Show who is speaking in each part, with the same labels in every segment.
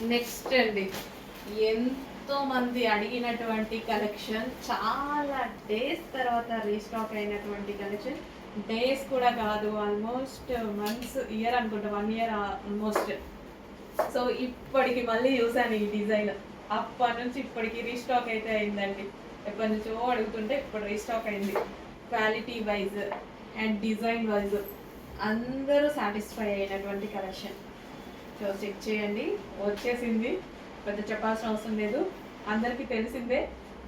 Speaker 1: Next అండి, ఎంతో మంది అడిగినటువంటి కలెక్షన్, చాలా డేస్ తర్వాత రీస్టాక్ అయినటువంటి కలెక్షన్. డేస్ కూడా కాదు, ఆల్మోస్ట్ మంత్స్, ఇయర్ అనుకుంటా, 1 ఇయర్ ఆల్మోస్ట్. సో ఇప్పటికి మళ్ళీ చూసాను ఈ డిజైన్. అప్పటి నుంచి ఇప్పటికి రీస్టాక్ అయితే అయిందండి. ఎప్పటి నుంచో అడుగుతుంటే ఇప్పుడు రీస్టాక్ అయింది. Quality wise and design wise అందరూ సాటిస్ఫై అయినటువంటి కలెక్షన్. సో చెక్ చేయండి, వచ్చేసింది. పెద్ద చెప్పాల్సిన అవసరం లేదు, అందరికీ తెలిసిందే.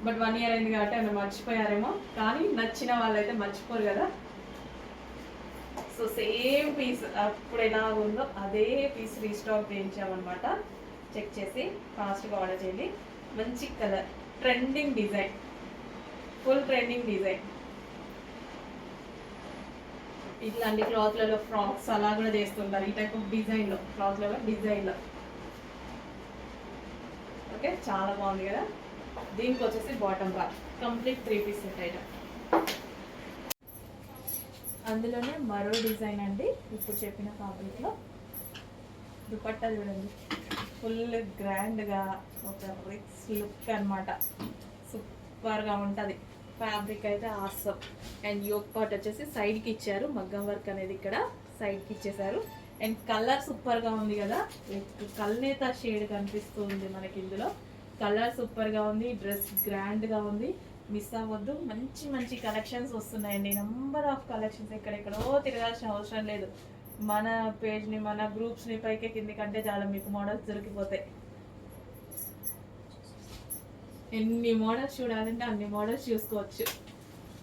Speaker 1: బట్ 1 ఇయర్ అయింది కాబట్టి అలా మర్చిపోయారేమో, కానీ నచ్చిన వాళ్ళైతే మర్చిపోరు కదా. సో సేమ్ పీస్ అప్పుడు ఎలా ఉందో అదే పీస్ రీస్టాక్ చేయించామన్నమాట. చెక్ చేసి ఫాస్ట్గా ఆర్డర్ చేయండి. మంచి colour, trending design, full trending design. ఇట్లాంటి క్లాత్లలో ఫ్రాక్స్ అలా కూడా చేస్తుంటారు, ఈ టైప్ ఆఫ్ డిజైన్లో, క్లాత్లలో డిజైన్లో. ఓకే, చాలా బాగుంది కదా. దీనికి వచ్చేసి bottom part complete 3 piece set item. అందులోనే మరో డిజైన్ అండి, ఇప్పుడు చెప్పిన ఫ్యాబ్రిక్లో. దుపట్టా చూడండి, ఫుల్ గ్రాండ్గా ఒక రిచ్ లుక్ అనమాట. సూపర్గా ఉంటుంది. ఫ్యాబ్రిక్ అయితే ఆసమ్. అండ్ యోక్ పార్ట్ వచ్చేసి సైడ్కి ఇచ్చారు, మగ్గం వర్క్ అనేది ఇక్కడ సైడ్కి ఇచ్చేసారు. అండ్ కలర్ సూపర్గా ఉంది కదా, కల్నేత షేడ్ కనిపిస్తుంది మనకి ఇందులో. కలర్ సూపర్గా ఉంది, డ్రెస్ గ్రాండ్గా ఉంది. మిస్ అవ్వద్దు, మంచి మంచి కలెక్షన్స్ వస్తున్నాయండి. నెంబర్ ఆఫ్ కలెక్షన్స్, ఎక్కడెక్కడో తిరగాల్సిన అవసరం లేదు. మన పేజ్ని, మన గ్రూప్స్ని పైకి కింది కంటే చాలా మీకు మోడల్స్ దొరికిపోతాయి. ఎన్ని మోడల్స్ చూడాలంటే అన్ని మోడల్స్ చూసుకోవచ్చు.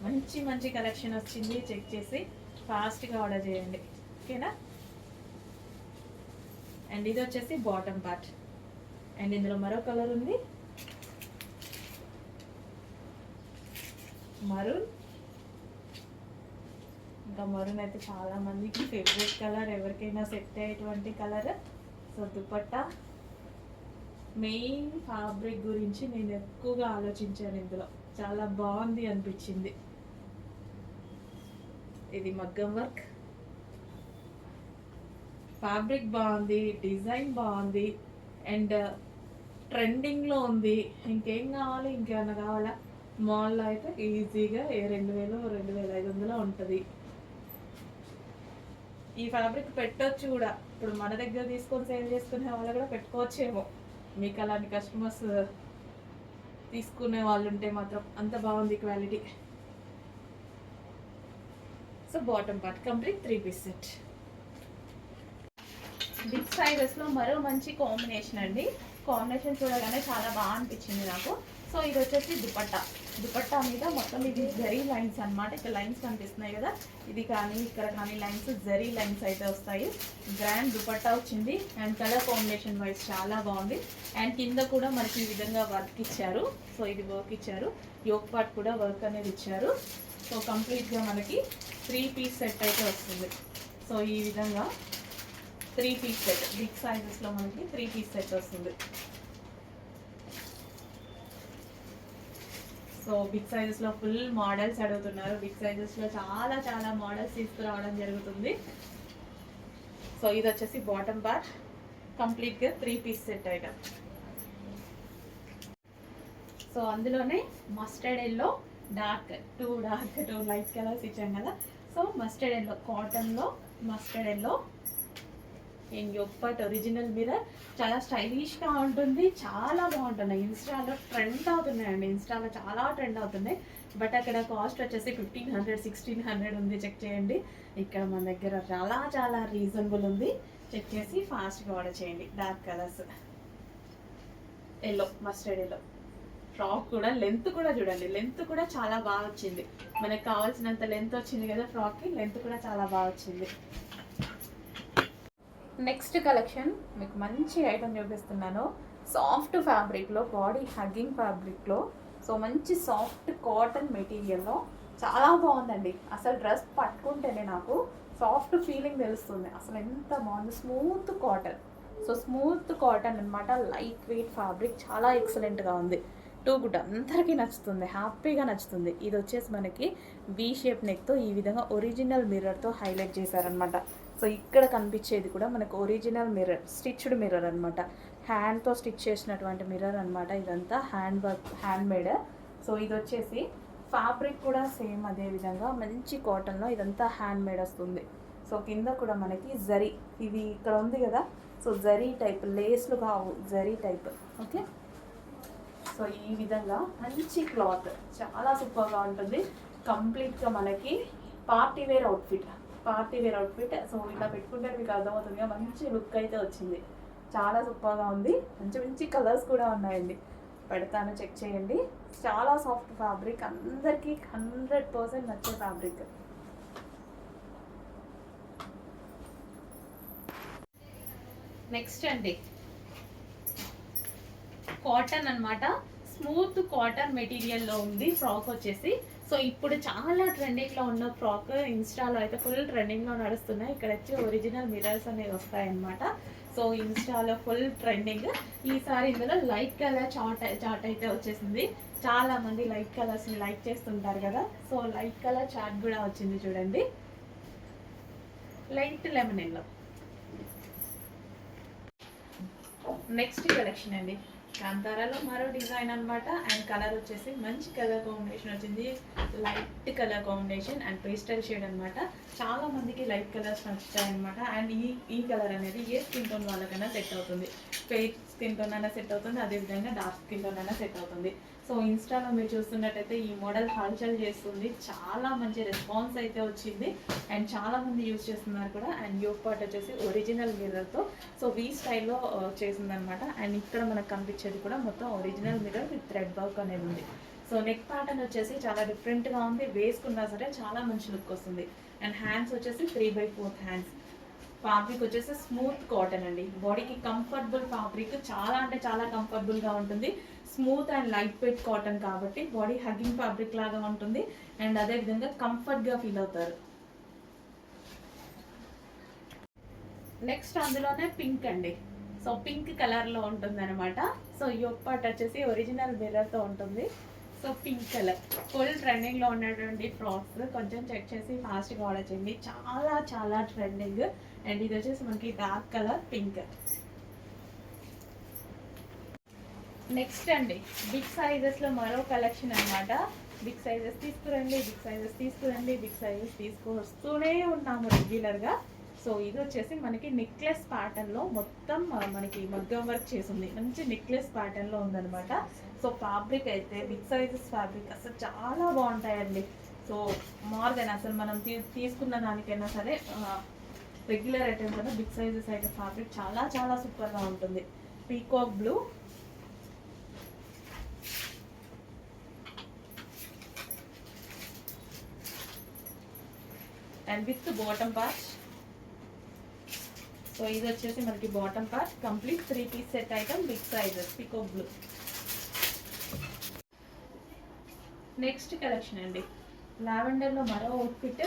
Speaker 1: మంచి మంచి కలెక్షన్ వచ్చింది, చెక్ చేసి ఫాస్ట్గా ఆర్డర్ చేయండి, ఓకేనా. అండ్ ఇది వచ్చేసి బాటమ్ పార్ట్. అండ్ ఇందులో మరో కలర్ ఉంది, మరూన్. ఇంకా మరూన్ అయితే చాలా మందికి ఫేవరెట్ కలర్, ఎవరికైనా సెట్ అయ్యేటువంటి colour. So dupatta, main fabric గురించి నేను ఎక్కువగా ఆలోచించాను ఇందులో, చాలా బాగుంది అనిపించింది. ఇది మగ్గం వర్క్, ఫ్యాబ్రిక్ బాగుంది, డిజైన్ బాగుంది, అండ్ ట్రెండింగ్లో ఉంది. ఇంకేం కావాలి, ఇంకేమైనా కావాలా? మాల్లో అయితే ఈజీగా 2000 2500 ఉంటుంది. ఈ ఫ్యాబ్రిక్ పెట్టొచ్చు కూడా, ఇప్పుడు మన దగ్గర తీసుకొని సేల్ చేసుకునే వాళ్ళు కూడా పెట్టుకోవచ్చేమో. మీకు అలాంటి కస్టమర్స్ తీసుకునే వాళ్ళు ఉంటే మాత్రం అంత బాగుంది quality. So bottom part complete 3 piece set. Big సైజెస్లో మరో మంచి కాంబినేషన్ అండి. కాంబినేషన్ చూడగానే చాలా బాగా అనిపించింది నాకు. సో ఇది వచ్చేసి దుపట్టా. దుపట్టా మీద మొత్తం ఇది జరీ లైన్స్ అనమాట. ఇక్కడ లైన్స్ కనిపిస్తున్నాయి కదా, ఇది కానీ ఇక్కడ కానీ లైన్స్, జరీ లైన్స్ అయితే వస్తాయి. గ్రాండ్ దుపట్టా వచ్చింది. అండ్ కలర్ కాంబినేషన్ వైజ్ చాలా బాగుంది. అండ్ కింద కూడా మనకి ఈ విధంగా వర్క్ ఇచ్చారు. సో ఇది వర్క్ ఇచ్చారు, యోక్ పార్ట్ కూడా వర్క్ అనేది ఇచ్చారు. సో కంప్లీట్గా మనకి 3 పీస్ సెట్ అయితే వస్తుంది. సో ఈ విధంగా 3 పీస్ సెట్, బిగ్ సైజెస్లో మనకి 3 పీస్ సెట్ వస్తుంది. సో బిగ్ సైజెస్లో ఫుల్ మోడల్స్ అడుగుతున్నారు. బిగ్ సైజెస్లో చాలా చాలా మోడల్స్ తీసుకురావడం జరుగుతుంది. సో ఇది వచ్చేసి బాటమ్ పార్ట్ కంప్లీట్గా 3 పీస్ సెట్ ఐటమ్. సో అందులోనే mustard yellow, dark, 2 light colours ఇచ్చాం కదా. సో మస్టర్డ్ ఎల్లో, కాటన్లో mustard yellow. And yoke part original mirror, చాలా స్టైలిష్గా ఉంటుంది, చాలా బాగుంటున్నాయి. ఇన్స్టాలో ట్రెండ్ అవుతున్నాయండి, ఇన్స్టాలో చాలా ట్రెండ్ అవుతున్నాయి. బట్ అక్కడ కాస్ట్ వచ్చేసి 1500 1600 ఉంది. చెక్ చేయండి, ఇక్కడ మన దగ్గర చాలా చాలా రీజనబుల్ ఉంది. చెక్ చేసి ఫాస్ట్గా ఆర్డర్ చేయండి. Dark colours, yellow, mustard yellow. Frock కూడా లెంత్ కూడా చూడండి, లెంత్ కూడా చాలా బాగా వచ్చింది. మనకు కావాల్సినంత లెంత్ వచ్చింది కదా ఫ్రాక్కి, లెంత్ కూడా చాలా బాగా వచ్చింది. నెక్స్ట్ కలెక్షన్ మీకు మంచి ఐటమ్ చూపిస్తున్నాను. సాఫ్ట్ ఫ్యాబ్రిక్లో, బాడీ హగ్గింగ్ ఫ్యాబ్రిక్లో. సో మంచి సాఫ్ట్ కాటన్ మెటీరియల్లో చాలా బాగుందండి. అసలు డ్రెస్ పట్టుకుంటేనే నాకు సాఫ్ట్ ఫీలింగ్ తెలుస్తుంది. అసలు ఎంత బాగుంది, smooth cotton. So smooth cotton అనమాట, లైట్ వెయిట్ ఫ్యాబ్రిక్, చాలా ఎక్సలెంట్గా ఉంది. టూ గుడ్, అందరికీ నచ్చుతుంది, హ్యాపీగా నచ్చుతుంది. ఇది వచ్చేసి మనకి వీ షేప్ నెక్తో ఈ విధంగా ఒరిజినల్ మిర్రర్తో హైలైట్ చేశారనమాట. సో సో ఇక్కడ కనిపించేది కూడా మనకు ఒరిజినల్ మిర్రర్, స్టిచ్డ్ మిర్రర్ అనమాట. హ్యాండ్తో స్టిచ్ చేసినటువంటి మిర్రర్ అనమాట. ఇదంతా hand work, hand made. So ఇది వచ్చేసి ఫ్యాబ్రిక్ కూడా సేమ్ అదే విధంగా మంచి కాటన్లో ఇదంతా హ్యాండ్ మేడ్ వస్తుంది. సో కింద కూడా మనకి జరీ, ఇది ఇక్కడ ఉంది కదా, సో జరీ టైప్, లేస్లు కావు, జరీ టైప్. ఓకే, సో ఈ విధంగా మంచి క్లాత్, చాలా సూపర్గా ఉంటుంది. కంప్లీట్గా మనకి party wear outfit, party wear outfit. So ఇలా పెట్టుకుంటే మీకు అర్థమవుతుందిగా, మంచి లుక్ అయితే వచ్చింది. చాలా సూపర్గా ఉంది. మంచి మంచి కలర్స్ కూడా ఉన్నాయండి. పెడతాను, చెక్ చేయండి. చాలా సాఫ్ట్ ఫ్యాబ్రిక్, అందరికీ 100% నచ్చే ఫ్యాబ్రిక్. నెక్స్ట్ అండి కాటన్ అన్నమాట. స్మూత్ కాటన్ మెటీరియల్లో ఉంది ఫ్రాక్ వచ్చేసి. సో ఇప్పుడు చాలా ట్రెండింగ్లో ఉన్న ఫ్రాక్, ఇన్స్టాలో అయితే ఫుల్ ట్రెండింగ్లో నడుస్తున్నాయి. ఇక్కడ వచ్చి ఒరిజినల్ మిర్రర్స్ అనేవి వస్తాయన్నమాట. సో ఇన్స్టాలో ఫుల్ ట్రెండింగ్. ఈసారి ఇందులో లైట్ కలర్ చార్ట్ అయితే వచ్చేసింది. చాలా మంది లైట్ కలర్స్ని లైక్ చేస్తుంటారు కదా, సో లైట్ కలర్ చార్ట్ కూడా వచ్చింది చూడండి. Light lemon yellow. Next collection అండి, కాంతారాలో మరో డిజైన్ అనమాట. అండ్ కలర్ వచ్చేసి మంచి కలర్ కాంబినేషన్ వచ్చింది, light colour combination and pastel shade అనమాట. చాలా మందికి లైట్ కలర్స్ నచ్చుతాయి అనమాట. అండ్ ఈ కలర్ అనేది ఏ స్కిన్ టోన్ వాళ్ళకైనా సెట్ అవుతుంది. ఫెయిర్ స్కిన్ టోన్ అయినా సెట్ అవుతుంది, అదేవిధంగా డార్క్ స్కిన్ టోన్ అయినా సెట్ అవుతుంది. సో ఇన్స్టాలో మీరు చూస్తున్నట్టయితే ఈ మోడల్ హల్చల్ చేస్తుంది. చాలా మంచి రెస్పాన్స్ అయితే వచ్చింది అండ్ చాలా మంది యూజ్ చేస్తున్నారు కూడా. అండ్ యోక్ పార్ట్ వచ్చేసి ఒరిజినల్ మిర్రర్తో సో వీ స్టైల్లో చేసిందనమాట. అండ్ ఇక్కడ మనకు కనిపించేది కూడా మొత్తం original mirror with thread work అనేది ఉంది. సో నెక్ ప్యాటర్న్ వచ్చేసి చాలా డిఫరెంట్గా ఉంది, వేసుకున్నా సరే చాలా మంచి లుక్ వస్తుంది. అండ్ హ్యాండ్స్ వచ్చేసి 3/4 హ్యాండ్స్. ఫ్యాబ్రిక్ వచ్చేసి స్మూత్ కాటన్ అండి. బాడీకి కంఫర్టబుల్ ఫ్యాబ్రిక్, చాలా అంటే చాలా కంఫర్టబుల్గా ఉంటుంది. Smooth and light weight cotton కాబట్టి బాడీ హగ్గింగ్ ఫ్యాబ్రిక్ లాగా ఉంటుంది. అండ్ అదేవిధంగా కంఫర్ట్గా ఫీల్ అవుతారు. నెక్స్ట్ అందులోనే పింక్ అండి. సో పింక్ కలర్లో ఉంటుంది అనమాట. సో యోక్ పార్ట్ వచ్చేసి ఒరిజినల్ మిర్రర్తో ఉంటుంది. సో పింక్ కలర్ ఫుల్ ట్రెండింగ్లో ఉన్నటువంటి ఫ్రాక్స్ కొంచెం చెక్ చేసి ఫాస్ట్గా ఆర్డర్ చేయండి. చాలా చాలా ట్రెండింగ్. అండ్ ఇది వచ్చేసి మనకి డార్క్ కలర్ పింక్. నెక్స్ట్ అండి బిగ్ సైజెస్లో మరో కలెక్షన్ అనమాట. బిగ్ సైజెస్ తీసుకురండి, బిగ్ సైజెస్ తీసుకురండి, బిగ్ సైజెస్ తీసుకువస్తూనే ఉన్నాము రెగ్యులర్గా. సో ఇది వచ్చేసి మనకి నెక్లెస్ ప్యాటర్న్లో మొత్తం మనకి మగ్గం వర్క్ చేసింది. మంచి నెక్లెస్ ప్యాటర్న్లో ఉందన్నమాట. సో ఫ్యాబ్రిక్ అయితే బిగ్ సైజెస్ ఫ్యాబ్రిక్ అసలు చాలా బాగుంటాయండి. సో మోర్ దెన్ అసలు మనం తీసుకున్న దానికైనా సరే రెగ్యులర్ ఐటమ్స్ కన్నా బిగ్ సైజెస్ అయితే ఫ్యాబ్రిక్ చాలా చాలా సూపర్గా ఉంటుంది. Peacock blue and with bottom part. So ఇది వచ్చేసి మనకి bottom part complete 3 piece set item, big sizes, peacock blue. Next collection అండి లావెండర్లో మరో అవుట్ఫిట్.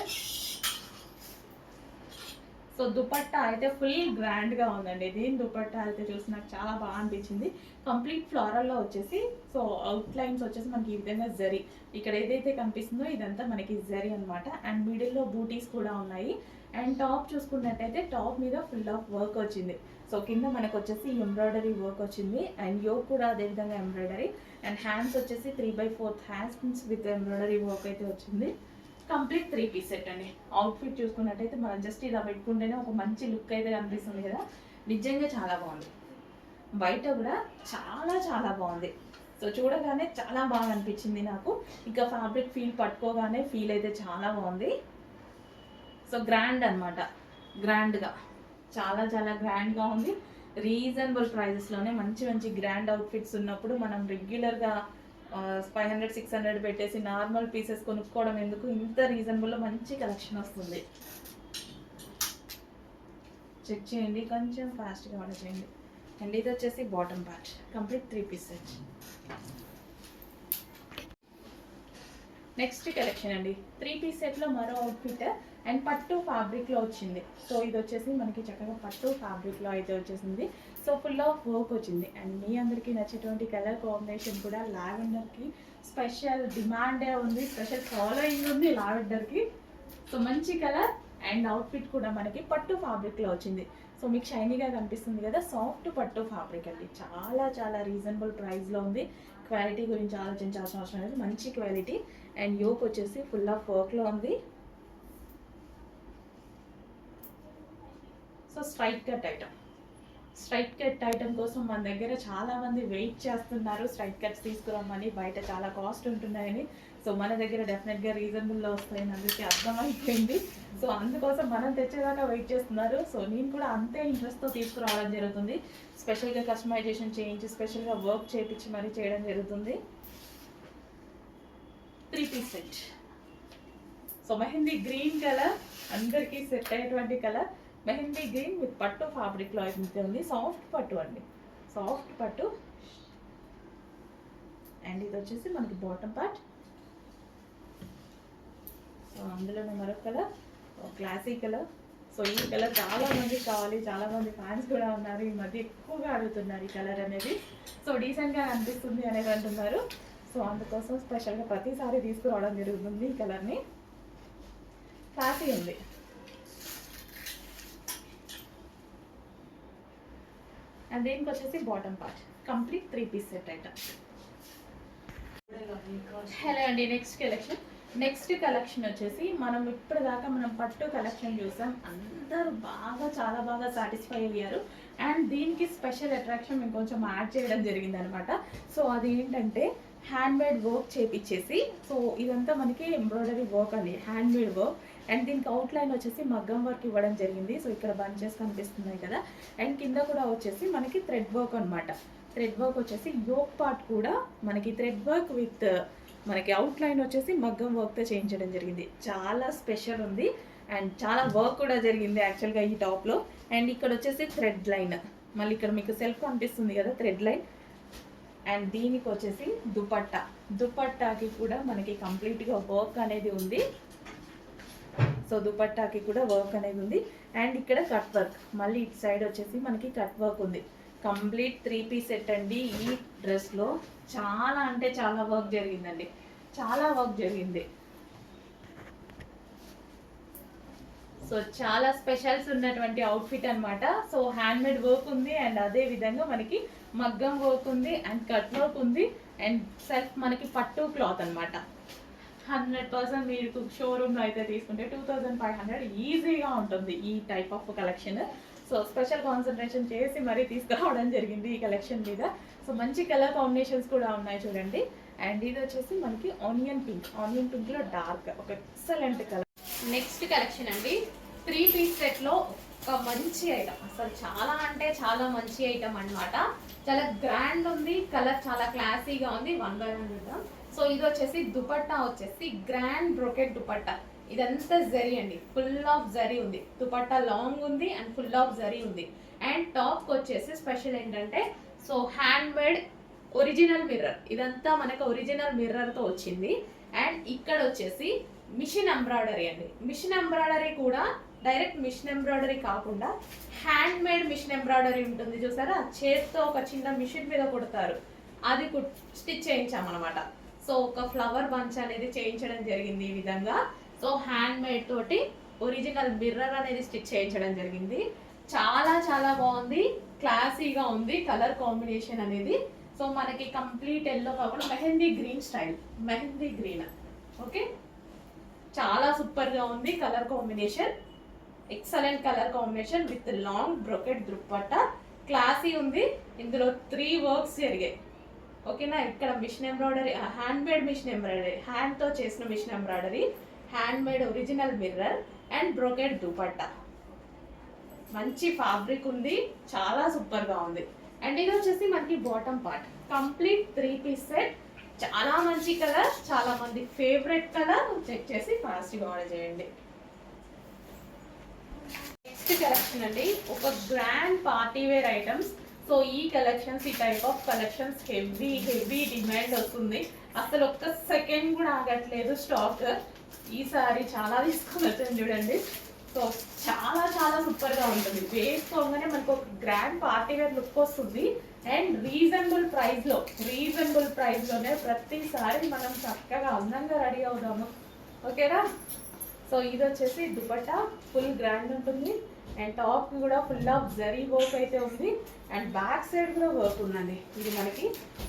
Speaker 1: సో దుపట్టా అయితే ఫుల్ గ్రాండ్గా ఉందండి. దీని దుపట్టా అయితే చూసి నాకు చాలా బాగా అనిపించింది. కంప్లీట్ ఫ్లోరల్లో వచ్చేసి సో అవుట్లైన్స్ వచ్చేసి మనకి ఈ విధంగా జరీ, ఇక్కడ ఏదైతే కనిపిస్తుందో ఇదంతా మనకి జరీ అనమాట. అండ్ మిడిల్లో బూటీస్ కూడా ఉన్నాయి. అండ్ టాప్ చూసుకున్నట్టయితే టాప్ మీద ఫుల్ ఆఫ్ వర్క్ వచ్చింది. సో కింద మనకు వచ్చేసి ఎంబ్రాయిడరీ వర్క్ వచ్చింది. అండ్ యోక్ కూడా అదేవిధంగా ఎంబ్రాయిడరీ. అండ్ హ్యాండ్స్ వచ్చేసి 3/4 హ్యాండ్స్ విత్ ఎంబ్రాయిడరీ వర్క్ అయితే వచ్చింది. కంప్లీట్ 3 పీస్ సెట్ అండి. అవుట్ఫిట్ చూసుకున్నట్టయితే మనం జస్ట్ ఇలా పెట్టుకుంటేనే ఒక మంచి లుక్ అయితే కనిపిస్తుంది కదా, నిజంగా చాలా బాగుంది. బయట కూడా చాలా చాలా బాగుంది. సో చూడగానే చాలా బాగా అనిపించింది నాకు. ఇంకా ఫ్యాబ్రిక్ ఫీల్ పట్టుకోగానే ఫీల్ అయితే చాలా బాగుంది. సో గ్రాండ్ అనమాట, గ్రాండ్గా చాలా చాలా గ్రాండ్గా ఉంది. రీజనబుల్ ప్రైజెస్లోనే మంచి మంచి గ్రాండ్ అవుట్ఫిట్స్ ఉన్నప్పుడు మనం రెగ్యులర్గా 500-600 పెట్టేసి నార్మల్ పీసెస్ కొనుక్కోవడం ఎందుకు, ఇంత రీజనబుల్లో మంచి కలెక్షన్ వస్తుంది. చెక్ చేయండి, కొంచెం ఫాస్ట్గా ఆర్డర్ చేయండి. అండ్ ఇది వచ్చేసి bottom part complete 3 piece set. Next collection అండి 3 పీస్ సెట్లో మరో అవుట్ఫిట్ అండ్ పట్టు ఫ్యాబ్రిక్లో వచ్చింది. సో ఇది వచ్చేసి మనకి చక్కగా పట్టు ఫ్యాబ్రిక్లో అయితే వచ్చేసింది. సో ఫుల్ ఆఫ్ వర్క్ వచ్చింది. అండ్ మీ అందరికీ నచ్చేటువంటి కలర్ కాంబినేషన్ కూడా లావెండర్కి స్పెషల్ డిమాండే ఉంది, స్పెషల్ ఫాలోయింగ్ ఉంది లావెండర్కి. సో మంచి కలర్
Speaker 2: అండ్ అవుట్ఫిట్ కూడా మనకి పట్టు ఫ్యాబ్రిక్లో వచ్చింది. సో మీకు షైనీగా కనిపిస్తుంది కదా, సాఫ్ట్ పట్టు ఫ్యాబ్రిక్ అండి. చాలా చాలా రీజనబుల్ ప్రైస్లో ఉంది. క్వాలిటీ గురించి ఆలోచించాల్సిన అవసరం లేదు, మంచి క్వాలిటీ. అండ్ యోక్ వచ్చేసి ఫుల్ ఆఫ్ వర్క్లో ఉంది. సో స్ట్రైట్ కట్ ఐటమ్ కోసం మన దగ్గర చాలా మంది వెయిట్ చేస్తున్నారు. స్ట్రైట్ కట్స్ తీసుకురమ్మని, బయట చాలా కాస్ట్ ఉంటున్నాయని. సో మన దగ్గర డెఫినెట్గా రీజనబుల్లో వస్తాయని అందరికీ అర్థమైపోయింది. సో అందుకోసం మనం తెచ్చేదాకా వెయిట్ చేస్తున్నారు. సో నేను కూడా అంతే ఇంట్రెస్ట్తో తీసుకురావడం జరుగుతుంది. స్పెషల్గా కస్టమైజేషన్ చేయించి, స్పెషల్గా వర్క్ చేయించి మరీ చేయడం జరుగుతుంది. 3 piece set. So mehndi green colour అందరికీ సెట్ అయ్యేటువంటి కలర్. మెహందీ గ్రీన్ విత్ పట్టు ఫ్యాబ్రిక్లో అయితే ఉంది. సాఫ్ట్ పట్టు అండి, సాఫ్ట్ పట్టు. అండ్ ఇది వచ్చేసి మనకి బాటమ్ పార్ట్. సో అందులోనే మరొక కలర్, క్లాసీ కలర్. సో ఈ కలర్ చాలా మందికి కావాలి, చాలా మంది ఫ్యాన్స్ కూడా ఉన్నారు. ఈ మధ్య ఎక్కువగా అడుగుతున్నారు ఈ కలర్ అనేది. సో డీసెంట్గా అనిపిస్తుంది అనేది అంటున్నారు. సో అందుకోసం స్పెషల్గా ప్రతిసారి తీసుకురావడం జరుగుతుంది ఈ కలర్ని. క్లాసీ ఉంది. అండ్ దీనికి వచ్చేసి bottom part. Complete 3 piece set item. Hello అండి, నెక్స్ట్ కలెక్షన్ వచ్చేసి మనం ఇప్పటిదాకా పట్టు కలెక్షన్ చూసాం. అందరూ చాలా బాగా సాటిస్ఫై అయ్యారు. అండ్ దీనికి స్పెషల్ అట్రాక్షన్ మేము కొంచెం యాడ్ చేయడం జరిగింది అనమాట. సో అది ఏంటంటే హ్యాండ్మేడ్ వర్క్ చేపించేసి, సో ఇదంతా మనకి ఎంబ్రాయిడరీ వర్క్ అండి, హ్యాండ్మేడ్ వర్క్. అండ్ దీనికి అవుట్లైన్ వచ్చేసి మగ్గం వర్క్ ఇవ్వడం జరిగింది. సో ఇక్కడ బంచెస్ కనిపిస్తున్నాయి కదా. అండ్ కింద కూడా వచ్చేసి మనకి థ్రెడ్ వర్క్ అనమాట. థ్రెడ్ వర్క్ వచ్చేసి యోక్ పార్ట్ కూడా మనకి థ్రెడ్ వర్క్ విత్ మనకి అవుట్లైన్ వచ్చేసి మగ్గం వర్క్తో చేయించడం జరిగింది. చాలా స్పెషల్ ఉంది. అండ్ చాలా వర్క్ కూడా జరిగింది యాక్చువల్గా ఈ టాప్లో. అండ్ ఇక్కడ వచ్చేసి థ్రెడ్ లైన్, మళ్ళీ ఇక్కడ మీకు సెల్ఫ్ కనిపిస్తుంది కదా థ్రెడ్ లైన్. అండ్ దీనికి వచ్చేసి దుపట్టాకి కూడా మనకి కంప్లీట్గా వర్క్ అనేది ఉంది. సో దుపట్టాకి కూడా వర్క్ అనేది ఉంది. అండ్ ఇక్కడ కట్ వర్క్, మళ్ళీ ఇటు సైడ్ వచ్చేసి మనకి కట్ వర్క్ ఉంది. కంప్లీట్ 3 పీస్ సెట్ అండి. ఈ డ్రెస్లో చాలా అంటే చాలా వర్క్ జరిగిందండి, చాలా వర్క్ జరిగింది. సో చాలా స్పెషల్స్ ఉన్నటువంటి అవుట్ఫిట్ అనమాట. సో హ్యాండ్మేడ్ వర్క్ ఉంది, అండ్ అదే విధంగా మనకి మగ్గం వర్క్ ఉంది, అండ్ కట్ వర్క్ ఉంది, అండ్ సెల్ఫ్ మనకి పట్టు క్లాత్ అనమాట. 100% మీరు షోరూమ్లో అయితే తీసుకుంటే 2500 ఈజీగా ఉంటుంది ఈ type of collection. So special concentration చేసి మరీ తీసుకురావడం జరిగింది ఈ కలెక్షన్ మీద. సో మంచి కలర్ కాంబినేషన్స్ కూడా ఉన్నాయి చూడండి. అండ్ ఇది వచ్చేసి మనకి ఆనియన్ పింక్లో డార్క్, ఒక ఎక్సలెంట్ కలర్. నెక్స్ట్ కలెక్షన్ అండి, 3 పీస్ సెట్లో ఒక మంచి ఐటమ్, అసలు చాలా అంటే చాలా మంచి ఐటమ్ అనమాట. చాలా గ్రాండ్ ఉంది, కలర్ చాలా క్లాసీగా ఉంది. 1 by 1 చూద్దాం. సో ఇది వచ్చేసి దుపట్టా వచ్చేసి గ్రాండ్ బ్రోకెట్ దుపట్టా. ఇదంతా జరీ అండి, ఫుల్ ఆఫ్ జరీ ఉంది. దుపట్టా లాంగ్ ఉంది అండ్ ఫుల్ ఆఫ్ జరీ ఉంది. అండ్ టాప్కి వచ్చేసి స్పెషల్ ఏంటంటే సో హ్యాండ్మేడ్ ఒరిజినల్ మిర్రర్, ఇదంతా మనకు ఒరిజినల్ మిర్రర్తో వచ్చింది. అండ్ ఇక్కడ వచ్చేసి మిషన్ ఎంబ్రాయిడరీ అండి. మిషన్ ఎంబ్రాయిడరీ కూడా డైరెక్ట్ మిషన్ ఎంబ్రాయిడరీ కాకుండా హ్యాండ్మేడ్ మిషన్ ఎంబ్రాయిడరీ ఉంటుంది చూసారా, చేత్తో ఒక చిన్న మిషన్ మీద కుడతారు, అది స్టిచ్ చేయించామన్నమాట. సో ఒక ఫ్లవర్ బంచ్ అనేది చేయించడం జరిగింది ఈ విధంగా. సో హ్యాండ్మేడ్ తోటి ఒరిజినల్ మిర్రర్ అనేది స్టిచ్ చేయించడం జరిగింది. చాలా చాలా బాగుంది, క్లాసీగా ఉంది కలర్ కాంబినేషన్ అనేది. సో మనకి కంప్లీట్ ఎల్లో కాకుండా mehndi green style, mehndi green. Okay, చాలా సూపర్గా ఉంది colour combination, excellent colour combination with long brocade dupatta. Classy ఉంది. ఇందులో 3 వర్క్స్ జరిగాయి. ఓకేనా, ఇక్కడ machine embroidery, handmade machine embroidery, హ్యాండ్తో చేసిన machine embroidery, handmade original mirror and brocade dupatta. మంచి ఫ్యాబ్రిక్ ఉంది, చాలా సూపర్గా ఉంది. అండ్ ఇది వచ్చేసి మనకి bottom part. Complete 3 piece set. చాలా మంచి కలర్, చాలా మంది ఫేవరెట్ కలర్. చెక్ చేసి ఫాస్ట్గా ఆర్డర్ చేయండి. నెక్స్ట్ కలెక్షన్ అండి, ఒక grand party wear items. So ఈ కలెక్షన్స్, ఈ type of collections heavy demand వస్తుంది. అసలు ఒక్క సెకండ్ కూడా ఆగట్లేదు స్టాక్. ఈసారి చాలా తీసుకొని వచ్చాను చూడండి. సో చాలా చాలా సూపర్గా ఉంటుంది. వేసుకోగానే మనకు ఒక గ్రాండ్ పార్టీ వేర్ లుక్ వస్తుంది. అండ్ రీజనబుల్ ప్రైస్లోనే ప్రతిసారి మనం చక్కగా అందంగా రెడీ అవుదాము. ఓకేనా, సో ఇది వచ్చేసి దుపట్టా ఫుల్ గ్రాండ్ ఉంటుంది అండ్ టాప్ కూడా ఫుల్ ఆఫ్ జరీ వర్క్ అయితే ఉంది అండ్ బ్యాక్ సైడ్ కూడా వర్క్ ఉందండి. ఇది మనకి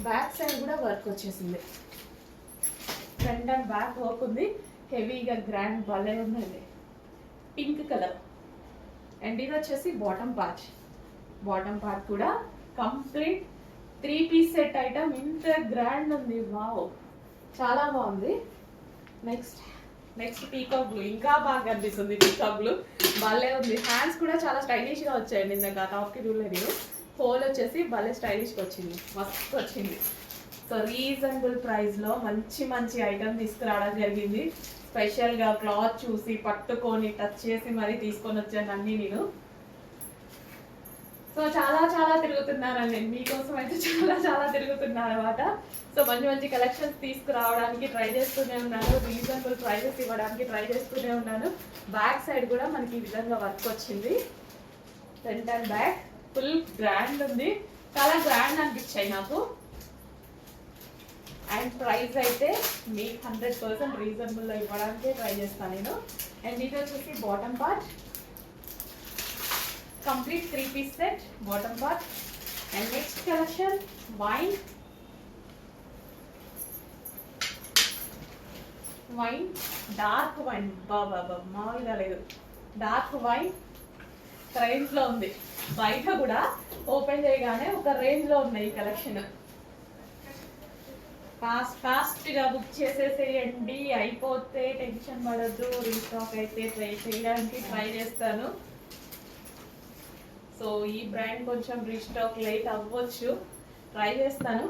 Speaker 2: బ్యాక్ సైడ్ కూడా వర్క్ వచ్చేసింది. ఫ్రంట్ అండ్ బ్యాక్ వర్క్ ఉంది. హెవీగా గ్రాండ్ భలే ఉందండి. Pink colour. అండ్ ఇది వచ్చేసి బాటమ్ పార్ట్ కూడా కంప్లీట్ 3 పీస్ సెట్ ఐటమ్. ఇంత గ్రాండ్ ఉంది. వావ్, చాలా బాగుంది. Next peacock blue. ఇంకా బాగా కనిపిస్తుంది పీకాక్ బ్లూ. భలే ఉంది. హ్యాండ్స్ కూడా చాలా స్టైలిష్గా వచ్చాయండి. ఇందాక టాప్కి చూడలేదు. హోల్ వచ్చేసి భలే స్టైలిష్గా వచ్చింది. మస్తు వచ్చింది. సో రీజనబుల్ ప్రైస్లో మంచి ఐటమ్ తీసుకురావడం జరిగింది. స్పెషల్గా క్లాత్ చూసి పట్టుకొని టచ్ చేసి మరీ తీసుకొని వచ్చాను అన్నీ నేను. సో చాలా తిరుగుతున్నానండి మీకోసం అయితే. చాలా తిరుగుతున్నాను అనమాట. సో మంచి కలెక్షన్స్ తీసుకురావడానికి ట్రై చేస్తూనే ఉన్నాను. రీజనబుల్ ప్రైజెస్ ఇవ్వడానికి ట్రై చేస్తూనే ఉన్నాను. బ్యాక్ సైడ్ కూడా మనకి ఈ విధంగా వర్క్ వచ్చింది. Front and back full grand ఉంది. చాలా గ్రాండ్ అనిపించాయి నాకు. అండ్ ప్రైస్ అయితే మీకు 100% రీజనబుల్లో ఇవ్వడానికి ట్రై చేస్తాను నేను. అండ్ ఇది వచ్చేసి bottom part. Complete 3 piece set bottom part. And next collection wine dark wine. బాబా మామూలుగా లేదు. డార్క్ వైన్ రేంజ్లో ఉంది. బయట కూడా ఓపెన్ చేయగానే ఒక రేంజ్లో ఉన్నాయి ఈ కలెక్షన్. ఫాస్ట్గా బుక్ చేసేసేయండి. అయిపోతే టెన్షన్ పడద్దు. రీస్టాక్ అయితే చేయడానికి ట్రై చేస్తాను. సో ఈ బ్రాండ్ కొంచెం రీస్టాక్ లేట్ అవ్వచ్చు. ట్రై చేస్తాను.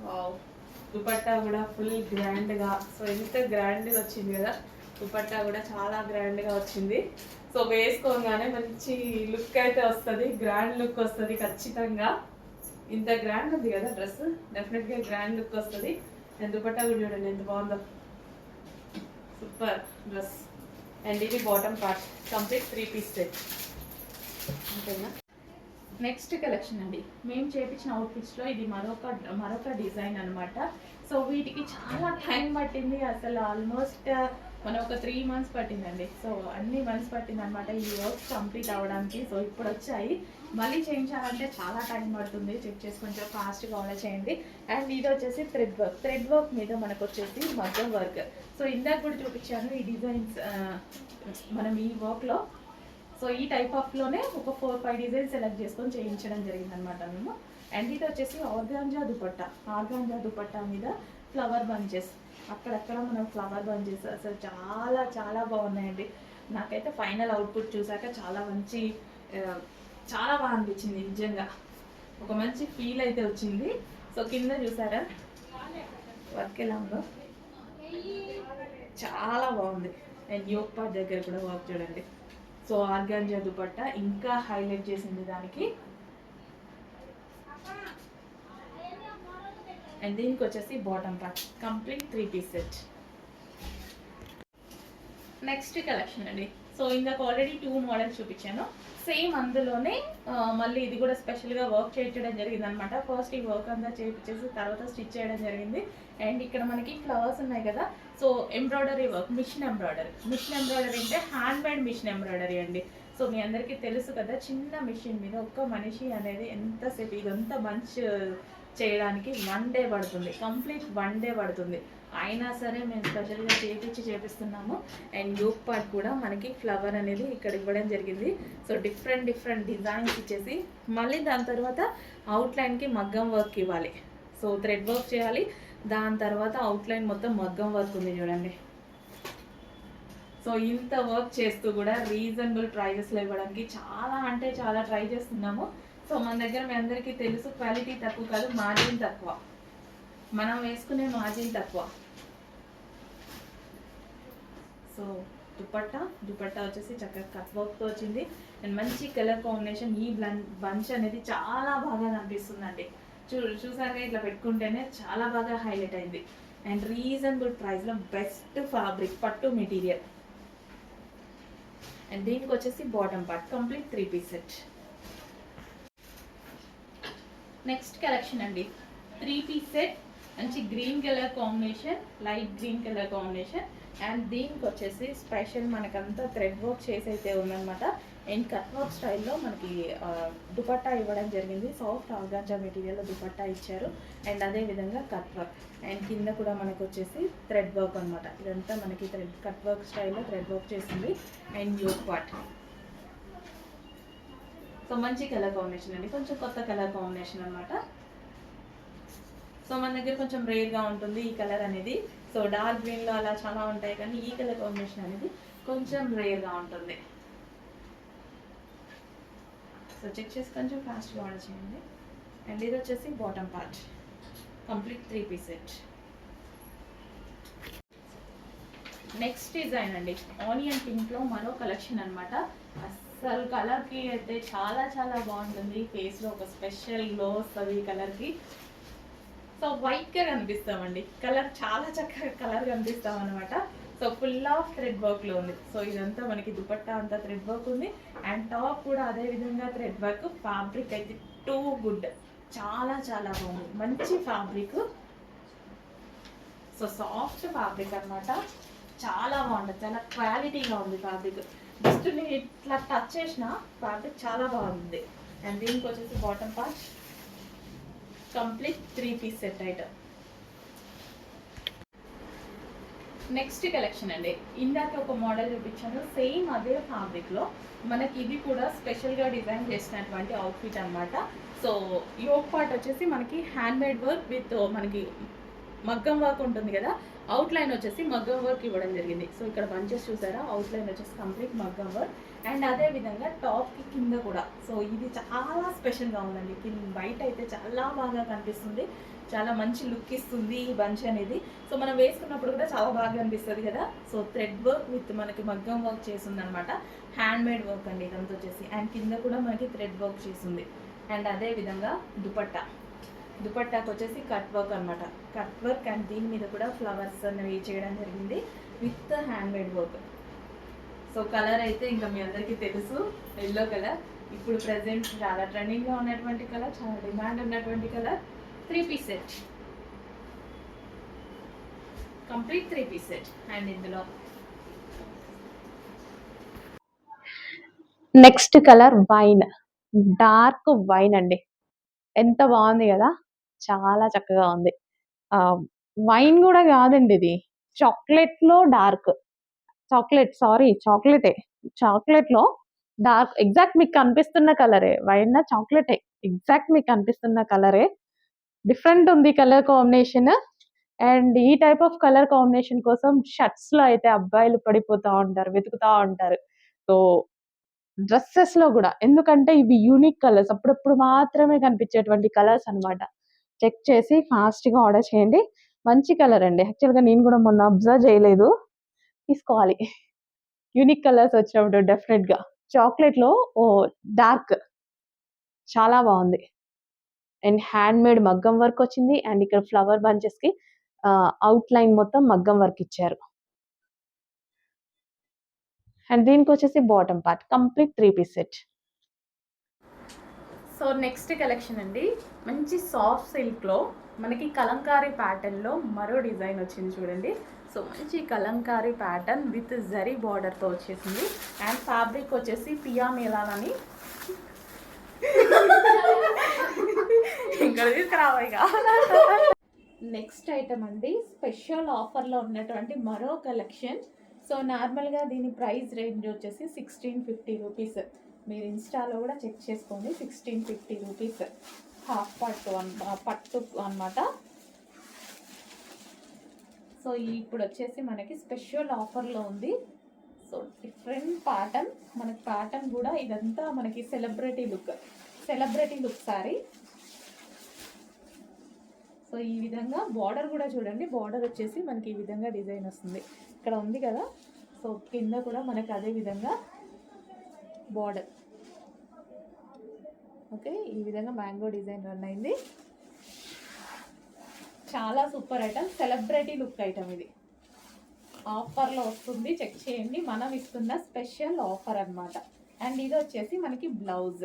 Speaker 2: వావ్, దుపట్టా కూడా ఫుల్ గ్రాండ్గా. సో ఎంత గ్రాండ్గా వచ్చింది కదా. దుపట్టా కూడా చాలా గ్రాండ్గా వచ్చింది. సో వేసుకోగానే మంచి లుక్ అయితే వస్తుంది. గ్రాండ్ లుక్ వస్తుంది ఖచ్చితంగా. ఇంత గ్రాండ్ ఉంది కదా డ్రెస్. డెఫినెట్గా గ్రాండ్ లుక్ వస్తుంది. నేను దుపట్టా కూడా చూడండి ఎంత బాగుందో. Super dress. అండ్ ఇది bottom part. Complete 3 piece set. అంతేనా. నెక్స్ట్ కలెక్షన్ అండి. మేము చేపించిన అవుట్ఫిట్స్లో ఇది మరొక డిజైన్ అనమాట. సో వీటికి చాలా టైం పట్టింది. అసలు ఆల్మోస్ట్ మనం ఒక 3 మంత్స్ పట్టిందండి. సో అన్ని మంత్స్ పట్టింది అనమాట ఈ వర్క్ కంప్లీట్ అవ్వడానికి. సో ఇప్పుడు వచ్చాయి. మళ్ళీ చేయించాలంటే చాలా టైం పడుతుంది. చెక్ చేసి కొంచెం ఫాస్ట్గా ఆర్డర్ చేయండి. అండ్ ఇది వచ్చేసి థ్రెడ్ వర్క్ మీద మనకు వచ్చేసి మగ్గం వర్క్. సో ఇందాక కూడా చూపించాను ఈ డిజైన్స్ మనం ఈ వర్క్లో. సో ఈ టైప్ ఆఫ్లోనే ఒక 4-5 డిజైన్స్ సెలెక్ట్ చేసుకొని చేయించడం జరిగిందనమాట మేము. అండ్ ఇది వచ్చేసి ఆర్గాంజా దుపట్టా మీద ఫ్లవర్ బంచెస్. అక్కడక్కడ మనం ఫ్లవర్ బంచెస్ అసలు చాలా బాగున్నాయండి. నాకైతే ఫైనల్ అవుట్పుట్ చూసాక చాలా బాగా అనిపించింది నిజంగా. ఒక మంచి ఫీల్ అయితే వచ్చింది. సో కింద చూసారా వర్క్ ఎలా ఉందో, చాలా బాగుంది. అండ్ యోక్ పార్ట్ దగ్గర కూడా వర్క్ చూడండి. సో ఆర్గాంజా దుపట్టా ఇంకా హైలైట్ చేసింది దానికి. అండ్ దీనికి వచ్చేసి bottom part. Complete 3 piece set. Next collection అండి. సో ఇందాక ఆల్రెడీ 2 మోడల్స్ చూపించాను. సేమ్ అందులోనే మళ్ళీ ఇది కూడా స్పెషల్గా వర్క్ చేయించడం జరిగింది అనమాట. ఫస్ట్ ఈ వర్క్ అంతా చేయించేసి తర్వాత స్టిచ్ చేయడం జరిగింది. అండ్ ఇక్కడ మనకి ఫ్లవర్స్ ఉన్నాయి కదా. So embroidery work, machine embroidery అంటే హ్యాండ్మేడ్ మిషన్ ఎంబ్రాయిడరీ అండి. సో మీ అందరికీ తెలుసు కదా, చిన్న మిషన్ మీద ఒక్క మనిషి అనేది ఎంతసేపు ఇదంతా మంచి చేయడానికి 1 డే పడుతుంది. కంప్లీట్ 1 డే పడుతుంది. అయినా సరే మేము స్పెషల్గా చేపిస్తున్నాము. అండ్ యోక్ పార్ట్ కూడా మనకి ఫ్లవర్ అనేది ఇక్కడ ఇవ్వడం జరిగింది. సో డిఫరెంట్ డిజైన్స్ ఇచ్చేసి మళ్ళీ దాని తర్వాత అవుట్లైన్కి మగ్గం వర్క్ ఇవ్వాలి. సో థ్రెడ్ వర్క్ చేయాలి. దాని తర్వాత అవుట్లైన్ మొత్తం మగ్గం వర్క్ ఉంది చూడండి. సో ఇంత వర్క్ చేస్తూ కూడా రీజనబుల్ ప్రైజెస్లో ఇవ్వడానికి చాలా ట్రై చేస్తున్నాము. సో మన దగ్గర మీ అందరికీ తెలుసు, క్వాలిటీ తక్కువ కాదు, మార్జిన్ తక్కువ. మనం వేసుకునే మార్జిన్ తక్కువ. సో దుపట్టా వచ్చేసి చక్కగా కట్ వర్క్తో వచ్చింది. అండ్ మంచి కలర్ కాంబినేషన్. ఈ బంచ్ అనేది చాలా బాగా కనిపిస్తుందండి. చూసారుగా ఇట్లా పెట్టుకుంటేనే చాలా బాగా హైలైట్ అయింది. అండ్ రీజనబుల్ ప్రైస్లో బెస్ట్ ఫ్యాబ్రిక్ పట్టు మెటీరియల్. అండ్ దీనికి వచ్చేసి bottom part. Complete 3 piece set. Next collection అండి. 3 పీస్ సెట్. మంచి green colour combination, light green colour combination. And దీనికి వచ్చేసి స్పెషల్ మనకంతా థ్రెడ్ వర్క్ చేసి అయితే ఉందన్నమాట. అండ్ కట్ వర్క్ స్టైల్లో మనకి దుపట్టా ఇవ్వడం జరిగింది. సాఫ్ట్ ఆర్గాంజా మెటీరియల్ దుపట్టా ఇచ్చారు. అండ్ అదేవిధంగా కట్ వర్క్ అండ్ కింద కూడా మనకు వచ్చేసి థ్రెడ్ వర్క్ అనమాట. ఇదంతా మనకి కట్ వర్క్ స్టైల్లో థ్రెడ్ వర్క్ చేసింది. అండ్ యోక్ పార్ట్ సో మంచి కలర్ కాంబినేషన్ అండి, కొంచెం కొత్త కలర్ కాంబినేషన్ అనమాట. సో మన దగ్గర కొంచెం రేర్గా ఉంటుంది ఈ కలర్ అనేది. సో డార్క్ గ్రీన్లో అలా చాలా ఉంటాయి, కానీ ఈ కలర్ కాంబినేషన్ అనేది కొంచెం రేర్గా ఉంటుంది. సో చెక్ చేసి కొంచెం ఫాస్ట్గా ఆర్డర్ చేయండి. అండ్ ఇది వచ్చేసి bottom part, complete 3 piece set. Next design అండి, ఆనియన్ పింక్లో మరో కలెక్షన్ అనమాట. అస్సలు కలర్కి అయితే చాలా చాలా బాగుంటుంది. ఫేస్లో ఒక స్పెషల్ గ్లో వస్తుంది ఈ కలర్కి. సో వైట్గా కనిపిస్తామండి, కలర్ చాలా చక్కగా కలర్ కనిపిస్తాం అనమాట. సో ఫుల్ ఆఫ్ థ్రెడ్ వర్క్లో ఉంది. సో ఇదంతా మనకి దుపట్టా అంతా థ్రెడ్ వర్క్ ఉంది. అండ్ టాప్ కూడా అదే విధంగా థ్రెడ్ వర్క్. ఫ్యాబ్రిక్ అయితే టూ గుడ్, చాలా చాలా బాగుంది, మంచి ఫ్యాబ్రిక్. సో సాఫ్ట్ ఫ్యాబ్రిక్ అనమాట, చాలా బాగుంటుంది, చాలా క్వాలిటీగా ఉంది ఫ్యాబ్రిక్. జస్ట్ నేను ఇట్లా టచ్ చేసిన ఫ్యాబ్రిక్ చాలా బాగుంది. అండ్ దీనికి వచ్చేసి bottom part complete 3 piece set item. Next collection అండి, ఇందాక ఒక మోడల్ చూపించాను, సేమ్ అదే ఫ్యాబ్రిక్లో మనకి ఇది కూడా స్పెషల్గా డిజైన్ చేసినటువంటి అవుట్ఫిట్ అనమాట. సో యోక్ పార్ట్ వచ్చేసి మనకి హ్యాండ్ మేడ్ వర్క్ విత్ మనకి మగ్గం వర్క్ ఉంటుంది కదా, అవుట్ లైన్ వచ్చేసి మగ్గం వర్క్ ఇవ్వడం జరిగింది. సో ఇక్కడ బంచెస్ చూసారా, అవుట్ లైన్ వచ్చేసి కంప్లీట్ మగ్గం వర్క్. అండ్ అదే విధంగా టాప్కి కింద కూడా. సో ఇది చాలా స్పెషల్గా ఉందండి, బయట అయితే చాలా బాగా కనిపిస్తుంది, చాలా మంచి లుక్ ఇస్తుంది ఈ బంచ్ అనేది. సో మనం వేసుకున్నప్పుడు కూడా చాలా బాగా అనిపిస్తుంది కదా. సో థ్రెడ్ వర్క్ విత్ మనకి మగ్గం వర్క్ చేసింది అనమాట, హ్యాండ్ మేడ్ వర్క్ అండి ఇదంతా వచ్చేసి. అండ్ కింద కూడా మనకి థ్రెడ్ వర్క్ చేసింది. అండ్ అదే విధంగా దుపట్టాకు వచ్చేసి కట్ వర్క్ అనమాట, కట్ వర్క్. అండ్ దీని మీద కూడా ఫ్లవర్స్ అనేవి చేయడం జరిగింది with hand made work. So colour అయితే ఇంకా మీ అందరికీ తెలుసు, ఎల్లో కలర్. ఇప్పుడు ప్రజెంట్ చాలా ట్రెండింగ్గా ఉన్నటువంటి కలర్, చాలా డిమాండ్ ఉన్నటువంటి colour. 3 piece set, complete 3 piece set. And ఇందులో
Speaker 1: next colour wine, dark wine అండి, ఎంత బాగుంది కదా, చాలా చక్కగా ఉంది. వైన్ కూడా కాదండి, ఇది చాక్లెట్లో డార్క్, చాక్లెట్ లో డార్క్. ఎగ్జాక్ట్ మీకు కనిపిస్తున్న కలరే వైన్, చాక్లెటే ఎగ్జాక్ట్ మీకు కనిపిస్తున్న కలరే. డిఫరెంట్ ఉంది కలర్ కాంబినేషన్. అండ్ ఈ టైప్ ఆఫ్ కలర్ కాంబినేషన్ కోసం షర్ట్స్ లో అయితే అబ్బాయిలు పడిపోతా ఉంటారు, వెతుకుతా ఉంటారు. సో డ్రెస్సెస్ లో కూడా, ఎందుకంటే ఇవి యూనిక్ కలర్స్, అప్పుడప్పుడు మాత్రమే కనిపించేటువంటి కలర్స్ అనమాట. చెక్ చేసి ఫాస్ట్ గా ఆర్డర్ చేయండి. మంచి కలర్ అండి, యాక్చువల్గా నేను కూడా మొన్న అబ్జర్వ్ చేయలేదు, తీసుకోవాలి. యూనిక్ కలర్స్ వచ్చినప్పుడు డెఫినెట్ గా. చాక్లెట్ లో డార్క్, చాలా బాగుంది. అండ్ హ్యాండ్ మేడ్ మగ్గం వర్క్ వచ్చింది. అండ్ ఇక్కడ ఫ్లవర్ బంచెస్ కి అవుట్ లైన్ మొత్తం మగ్గం వర్క్ ఇచ్చారు. అండ్ దీనికి వచ్చేసి bottom part complete 3 piece set.
Speaker 2: So next collection అండి, మంచి సాఫ్ట్ సిల్క్లో మనకి కలంకారీ ప్యాటర్న్లో మరో డిజైన్ వచ్చింది చూడండి. సో మంచి కలంకారీ ప్యాటర్న్ విత్ జరీ బార్డర్తో వచ్చేసింది. అండ్ ఫ్యాబ్రిక్ వచ్చేసి పియా మేలాన్ అని ఇక్కడ తీసుకురావాయిగా. నెక్స్ట్ ఐటమ్ అండి, స్పెషల్ ఆఫర్లో ఉన్నటువంటి మరో కలెక్షన్. సో నార్మల్గా దీని ప్రైస్ రేంజ్ వచ్చేసి 1650 రూపీస్. మీరు ఇన్స్టాలో కూడా చెక్ చేసుకోండి, 1650 రూపీస్. హాఫ్ పట్టు అనమాట. సో ఇప్పుడు వచ్చేసి మనకి స్పెషల్ ఆఫర్లో ఉంది. సో డిఫరెంట్ ప్యాటర్న్, మనకి ప్యాటర్న్ కూడా ఇదంతా మనకి సెలబ్రిటీ లుక్ సారీ. సో ఈ విధంగా బార్డర్ కూడా చూడండి, బార్డర్ వచ్చేసి మనకి ఈ విధంగా డిజైన్ వస్తుంది, ఇక్కడ ఉంది కదా. సో కింద కూడా మనకి అదే విధంగా బార్డర్. ఓకే, ఈ విధంగా మ్యాంగో డిజైన్ రన్ అయింది. చాలా super item, celebrity look item ఇది. ఆఫర్లో వస్తుంది, చెక్ చేయండి. మనం ఇస్తున్న స్పెషల్ ఆఫర్ అనమాట. అండ్ ఇది వచ్చేసి మనకి blouse,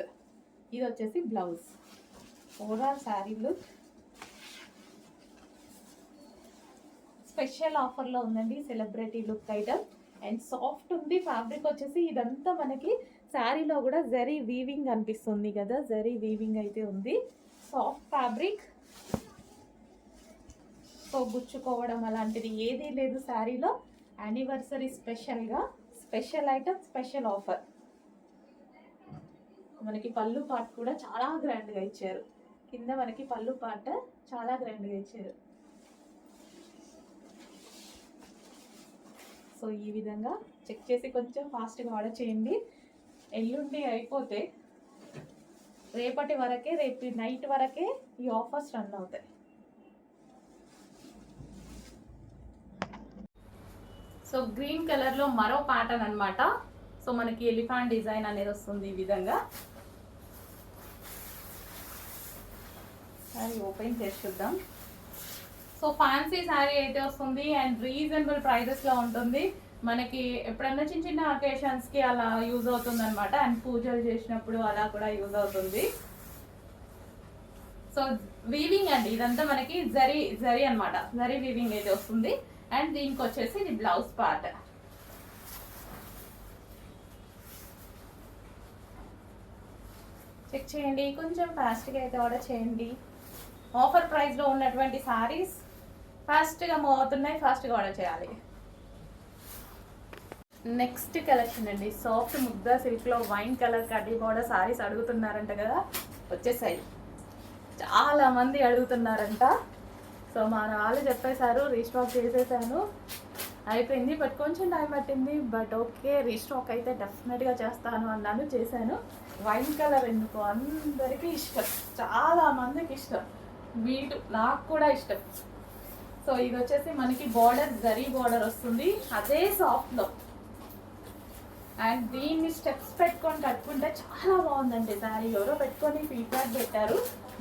Speaker 2: overall sari look. Special ఆఫర్లో ఉందండి celebrity look item. And soft ఉంది ఫ్యాబ్రిక్ వచ్చేసి. ఇదంతా మనకి శారీలో కూడా జరీ వీవింగ్ అనిపిస్తుంది కదా, జరీ వీవింగ్ అయితే ఉంది. సాఫ్ట్ ఫ్యాబ్రిక్, సో గుచ్చుకోవడం అలాంటిది ఏదీ లేదు శారీలో. యానివర్సరీ స్పెషల్గా స్పెషల్ ఐటమ్, స్పెషల్ ఆఫర్. మనకి పళ్ళు పార్ట్ కూడా చాలా గ్రాండ్గా ఇచ్చారు. కింద మనకి పళ్ళు పార్ట్ చాలా గ్రాండ్గా ఇచ్చారు. సో ఈ విధంగా చెక్ చేసి కొంచెం ఫాస్ట్గా ఆర్డర్ చేయండి. ఎల్లుండి అయిపోతే రేపటి వరకే, రేపు నైట్ వరకే ఈ ఆఫర్స్ రన్ అవుతాయి. సో గ్రీన్ కలర్లో మరో ప్యాటర్న్ అనమాట. సో మనకి ఎలిఫెంట్ డిజైన్ అనేది వస్తుంది ఈ విధంగా. అది ఓపెన్ చేసి చూద్దాం. సో ఫ్యాన్సీ శారీ అయితే వస్తుంది అండ్ రీజనబుల్ ప్రైజెస్లో ఉంటుంది. మనకి ఎప్పుడన్నా చిన్న చిన్న అకేషన్స్కి అలా యూజ్ అవుతుంది అనమాట. అండ్ పూజలు చేసినప్పుడు అలా కూడా యూజ్ అవుతుంది. సో వీవింగ్ అండి ఇదంతా మనకి జరీ అనమాట. జరీ వీవింగ్ అయితే వస్తుంది. అండ్ దీనికి వచ్చేసి ఇది బ్లౌజ్ పార్ట్. చెక్ చేయండి, కొంచెం ఫాస్ట్గా అయితే ఆర్డర్ చేయండి. ఆఫర్ ప్రైస్లో ఉన్నటువంటి శారీస్ ఫాస్ట్గా మూవ్ అవుతున్నాయి, ఫాస్ట్గా ఆర్డర్ చేయాలి. నెక్స్ట్ కలెక్షన్ అండి, సాఫ్ట్ ముగ్ధా సిల్క్లో వైన్ కలర్ కడ్డీ బార్డర్ శారీస్ అడుగుతున్నారంట కదా, వచ్చేసాయి. చాలా మంది అడుగుతున్నారంట. సో మా వాళ్ళు చెప్పేశారు, రీస్టాక్ చేసేసాను, అయిపోయింది. బట్ కొంచెం టైం పట్టింది. బట్ ఓకే, రీస్టాక్ అయితే డెఫినెట్గా చేస్తాను అన్నాను, చేశాను. వైన్ కలర్ ఎందుకు అందరికీ ఇష్టం, చాలా మందికి ఇష్టం, నాకు కూడా ఇష్టం. సో ఇది వచ్చేసి మనకి బార్డర్ జరీ బార్డర్ వస్తుంది, అదే సాఫ్ట్లో. అండ్ దీన్ని స్టెప్స్ పెట్టుకొని కట్టుకుంటే చాలా బాగుందండి శారీ. ఎవరో పెట్టుకొని ఫీడ్బ్యాక్ పెట్టారు,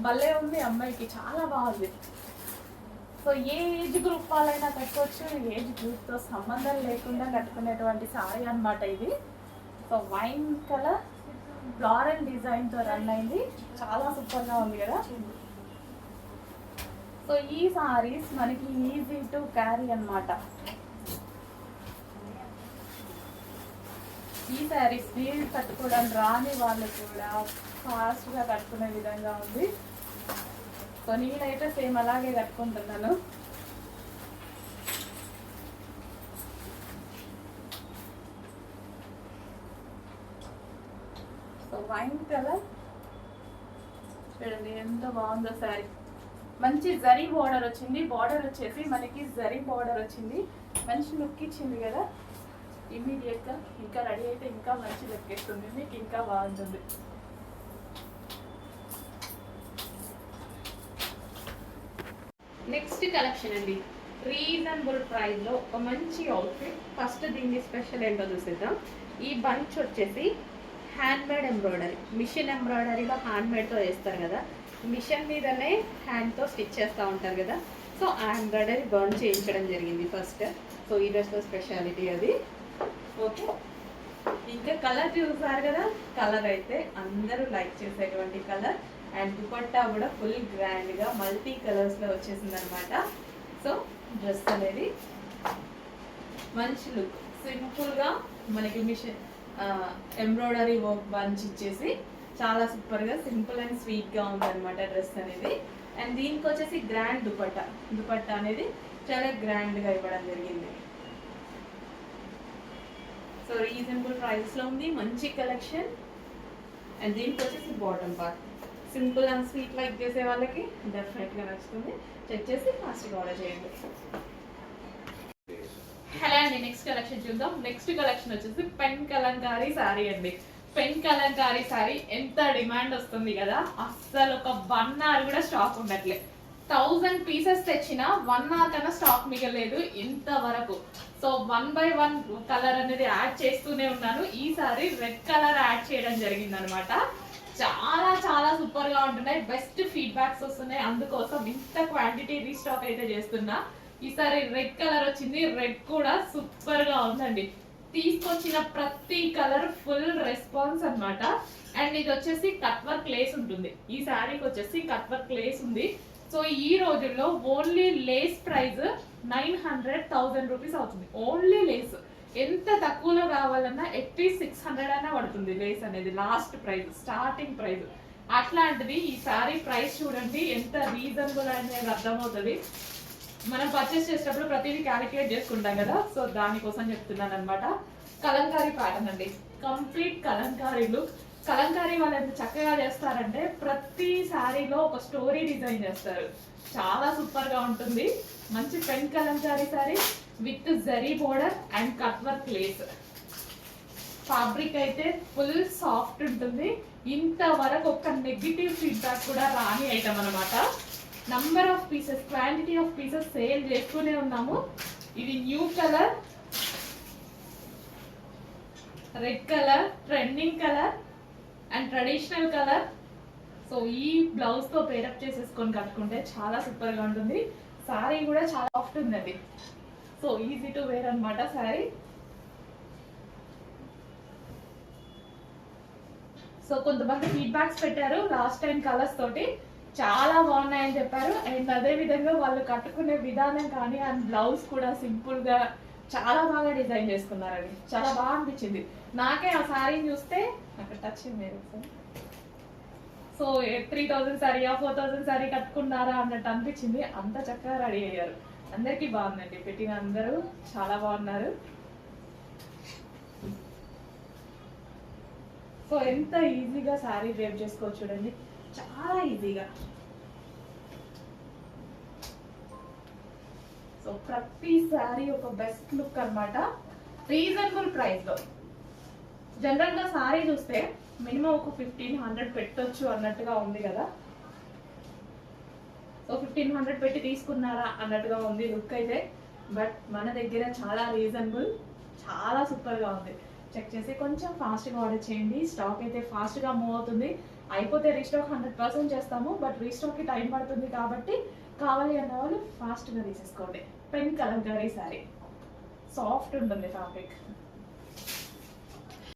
Speaker 2: భలే ఉంది అమ్మాయికి, చాలా బాగుంది. సో ఏ ఏజ్ గ్రూప్ వాళ్ళైనా కట్టుకోవచ్చు, ఏజ్ గ్రూప్తో సంబంధం లేకుండా కట్టుకునేటువంటి శారీ అనమాట ఇది. సో వైన్ కలర్ ఫ్లోరల్ డిజైన్తో రన్ అయింది, చాలా సూపర్గా ఉంది కదా. సో ఈ సారీస్ మనకి ఈజీ టు క్యారీ అనమాట. ఈ శారీస్ నీళ్ళు కట్టుకోవడం రాని వాళ్ళు కూడా ఫాస్ట్గా కట్టుకునే విధంగా ఉంది. సో నేనైతే సేమ్ అలాగే కట్టుకుంటున్నాను. సో వైన్ కలర్ చూడండి ఎంత బాగుందో శారీ. మంచి జరీ బార్డర్ వచ్చింది, బార్డర్ వచ్చేసి మనకి జరీ బార్డర్ వచ్చింది, మంచి లుక్ ఇచ్చింది కదా. ఇమీడియట్గా ఇంకా రెడీ అయితే ఇంకా మంచి లుక్ ఇస్తుంది, మీకు ఇంకా బాగుంటుంది. నెక్స్ట్ కలెక్షన్ అండి, రీజనబుల్ ప్రైస్లో ఒక మంచి అవుట్ఫిట్. ఫస్ట్ దీన్ని స్పెషల్ ఏంటో చూసేద్దాం. ఈ బంచ్ వచ్చేసి హ్యాండ్మేడ్ ఎంబ్రాయిడరీ, మిషన్ ఎంబ్రాయిడరీలో హ్యాండ్మేడ్తో వేస్తారు కదా, మిషన్ మీదనే హ్యాండ్తో స్టిచ్ చేస్తూ ఉంటారు కదా. సో ఆ ఎంబ్రాయిడరీ బర్న్ చేయించడం జరిగింది ఫస్ట్. సో ఈ డ్రెస్లో స్పెషాలిటీ అది. ఓకే, ఇంకా కలర్ చూసారు కదా, కలర్ అయితే అందరూ లైక్ చేసేటువంటి కలర్. అండ్ దుపట్టా కూడా ఫుల్ గ్రాండ్గా మల్టీ కలర్స్లో వచ్చేసింది అనమాట. సో డ్రెస్ అనేది మంచి లుక్, సింపుల్గా మనకి మిషన్ ఎంబ్రాయిడరీ వర్క్ బంచ్ ఇచ్చేసి చాలా సూపర్గా సింపుల్ అండ్ స్వీట్గా ఉందన్నమాట డ్రెస్ అనేది. అండ్ దీనికి వచ్చేసి గ్రాండ్ దుపట్టా అనేది చాలా గ్రాండ్గా ఇవ్వడం జరిగింది. సో రీజనబుల్ ప్రైస్లో ఉంది, మంచి కలెక్షన్. అండ్ దీనికి వచ్చేసి bottom part simple and sweet like చేసే వాళ్ళకి డెఫినెట్గా నచ్చుతుంది. చెక్ చేసి ఫాస్ట్గా ఆర్డర్ చేయండి. హలో అండి, నెక్స్ట్ కలెక్షన్ చూద్దాం. నెక్స్ట్ కలెక్షన్ వచ్చేసి పెన్ కలంకారీ శారీ అండి. పెన్ కలంకారీ శారీ ఎంత డిమాండ్ వస్తుంది కదా, అస్సలు ఒక 1 hour కూడా స్టాక్ ఉండట్లే. 1000 pieces తెచ్చినా 1 hour కన్నా స్టాక్ మిగలేదు ఇంతవరకు. సో 1 by 1 కలర్ అనేది యాడ్ చేస్తూనే ఉన్నాను. ఈసారి రెడ్ కలర్ యాడ్ చేయడం జరిగింది అనమాట. చాలా చాలా సూపర్ గా ఉంటున్నాయి, బెస్ట్ ఫీడ్బ్యాక్స్ వస్తున్నాయి, అందుకోసం ఇంత క్వాంటిటీ రీస్టాక్ అయితే చేస్తున్నా. ఈసారి రెడ్ కలర్ వచ్చింది, రెడ్ కూడా సూపర్ గా ఉందండి. తీసుకొచ్చిన ప్రతి కలర్ ఫుల్ రెస్పాన్స్ అన్నమాట. అండ్ ఇది వచ్చేసి కట్ వర్క్ లేస్ ఉంటుంది. ఈ శారీకి వచ్చేసి కట్ వర్క్ లేస్ ఉంది. సో ఈ రోజుల్లో ఓన్లీ లేస్ ప్రైస్ 900,000 రూపీస్ అవుతుంది. ఓన్లీ లేస్ ఎంత తక్కువలో కావాలన్నా అట్లీస్ట్ 600 అయినా పడుతుంది లేస్ అనేది, లాస్ట్ ప్రైస్, స్టార్టింగ్ ప్రైస్. అట్లాంటిది ఈ శారీ ప్రైస్ చూడండి ఎంత రీజనబుల్ అనేది అర్థమవుతుంది. మనం పర్చేస్ చేసేటప్పుడు ప్రతిదీ క్యాలిక్యులేట్ చేసుకుంటాం కదా, సో దానికోసం చెప్తున్నాను అనమాట. కలంకారీ ప్యాటర్న్ అండి, కంప్లీట్ కలంకారీ లుక్. కలంకారీ వాళ్ళు ఎంత చక్కగా చేస్తారంటే ప్రతి శారీలో ఒక స్టోరీ డిజైన్ చేస్తారు. చాలా సూపర్ గా ఉంటుంది. మంచి pen Kalamkari sari with zari border and cut work lace. Fabric అయితే ఫుల్ సాఫ్ట్ ఉంటుంది. ఇంతవరకు ఒక నెగిటివ్ ఫీడ్బ్యాక్ కూడా రాని ఐటమ్ అనమాట. Number of pieces, quantity of pieces sale చేస్తూనే ఉన్నాము. ఇది new colour, red colour, trending colour and traditional colour. So ఈ బ్లౌజ్ తో పేరప్ చేసేసుకొని కట్టుకుంటే చాలా సూపర్ గా ఉంటుంది. సారీ కూడా చాలా సాఫ్ట్ ఉందండి. సో ఈజీ టు వేర్ అన్నమాట సారీ. సో కొంతమంది ఫీడ్బ్యాక్స్ పెట్టారు లాస్ట్ టైం కలర్స్ తోటి, చాలా బాగున్నాయని చెప్పారు. అండ్ అదే విధంగా వాళ్ళు కట్టుకునే విధానం కానీ అండ్ బ్లౌజ్ కూడా సింపుల్ గా చాలా బాగా డిజైన్ చేసుకున్నారండి. చాలా బాగా అనిపించింది నాకే ఆ శారీని చూస్తే. అక్కడ టచ్ సో 3,000 శారీ 4,000 శారీ కట్టుకున్నారా అన్నట్టు అనిపించింది. అంత చక్కగా రెడీ అయ్యారు. అందరికీ బాగుందండి, పెట్టిన అందరూ చాలా బాగున్నారు. సో ఎంత ఈజీగా శారీ డ్రేప్ చేసుకోవచ్చు చూడండి, చాలా ఈజీగా. సో ప్రతి శారీ ఒక బెస్ట్ లుక్ అన్నమాట, రీజనబుల్ ప్రైస్ లో. జనరల్ గా శారీ చూస్తే మినిమం ఒక 1,500 పెట్టొచ్చు అన్నట్టుగా ఉంది కదా. సో 1,500 పెట్టి తీసుకున్నారా అన్నట్టుగా ఉంది లుక్ అయితే. బట్ మన దగ్గర చాలా రీజనబుల్, చాలా సూపర్ గా ఉంది. చెక్ చేసి కొంచెం ఫాస్ట్ గా ఆర్డర్ చేయండి. స్టాక్ అయితే ఫాస్ట్ గా మూవ్ అవుతుంది. అయిపోతే రీస్టాక్ 100% చేస్తాము, బట్ రీస్టాక్ కి టైం పడుతుంది కాబట్టి కావాలి అన్న వాళ్ళు ఫాస్ట్ గా తీసేసుకోండి. పెన్ కలంకారీ శారీ, సాఫ్ట్ ఉంటుంది ఫ్యాబ్రిక్.